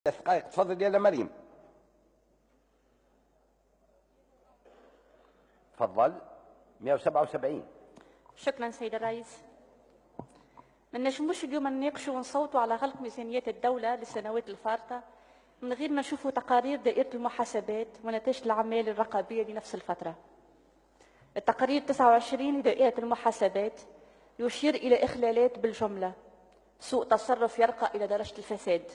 دقائق. تفضل يا مريم. تفضل. 177. شكرا سيد الرئيس. ما نجموش اليوم نناقشوا ونصوتوا على خلق ميزانيات الدولة للسنوات الفارطة من غير ما نشوفوا تقارير دائرة المحاسبات ونتائج الأعمال الرقابية لنفس الفترة. التقرير 29 لدائرة المحاسبات يشير إلى إخلالات بالجملة: سوء تصرف يرقى إلى درجة الفساد،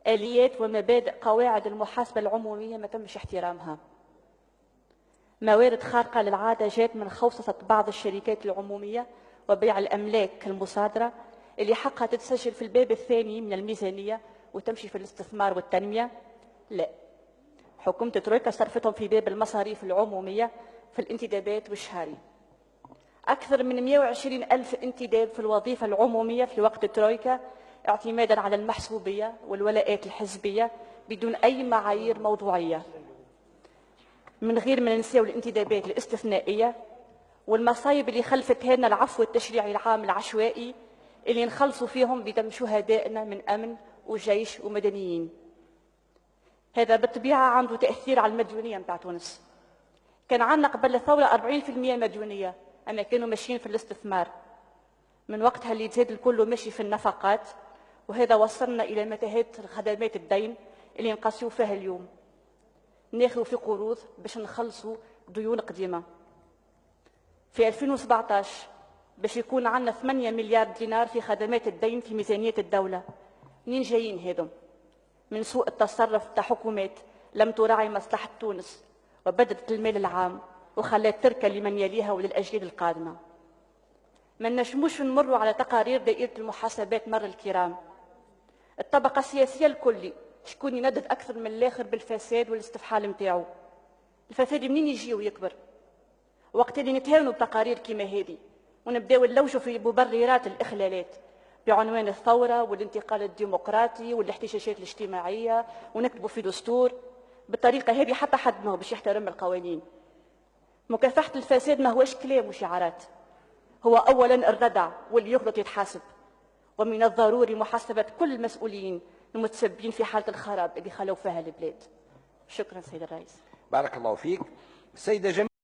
آليات ومبادئ قواعد المحاسبة العمومية ما تمش احترامها، موارد خارقة للعادة جات من خوصصة بعض الشركات العمومية وبيع الأملاك المصادرة اللي حقها تتسجل في الباب الثاني من الميزانية وتمشي في الاستثمار والتنمية. لا، حكومة ترويكا صرفتهم في باب المصاريف العمومية في الانتدابات والشهري. أكثر من 120 ألف انتداب في الوظيفة العمومية في وقت ترويكا اعتمادا على المحسوبية والولاءات الحزبية بدون أي معايير موضوعية، من غير ما ننساو الانتدابات الاستثنائية والمصايب اللي خلفتها لنا العفو التشريعي العام العشوائي اللي نخلصوا فيهم بدم شهدائنا من أمن وجيش ومدنيين. هذا بالطبيعة عنده تأثير على المديونية متاع تونس. كان عندنا قبل الثورة 40% مديونية، أما كانوا ماشيين في الاستثمار. من وقتها اللي تزاد الكل ماشي في النفقات، وهذا وصلنا إلى متاهات خدمات الدين اللي نقاسيو فيها اليوم. ناخذ في قروض باش نخلصوا ديون قديمة. في 2017 باش يكون عندنا 8 مليار دينار في خدمات الدين في ميزانية الدولة. منين جايين هذم؟ من سوء التصرف تاع حكومات لم تراعي مصلحة تونس وبددت المال العام وخلات تركة لمن يليها وللأجيال القادمة. ما نجموش نمروا على تقارير دائرة المحاسبات مر الكرام. الطبقة السياسية الكل شكون يندد أكثر من الآخر بالفساد والاستفحال متاعو. الفساد منين يجي ويكبر؟ وقت اللي نتهاونوا بتقارير كيما هذه ونبداو نلوجوا في مبررات الإخلالات بعنوان الثورة والانتقال الديمقراطي والاحتجاجات الاجتماعية ونكتبوا في دستور بالطريقة هذه، حتى حد ما هو باش يحترم القوانين. مكافحة الفساد ما هوش كلام وشعارات، هو أولا الردع واللي يغلط يتحاسب، ومن الضروري محاسبة كل المسؤولين المتسببين في حالة الخراب اللي خلوا فيها البلاد. شكرا سيد الرئيس. بارك الله فيك. السيدة جميل.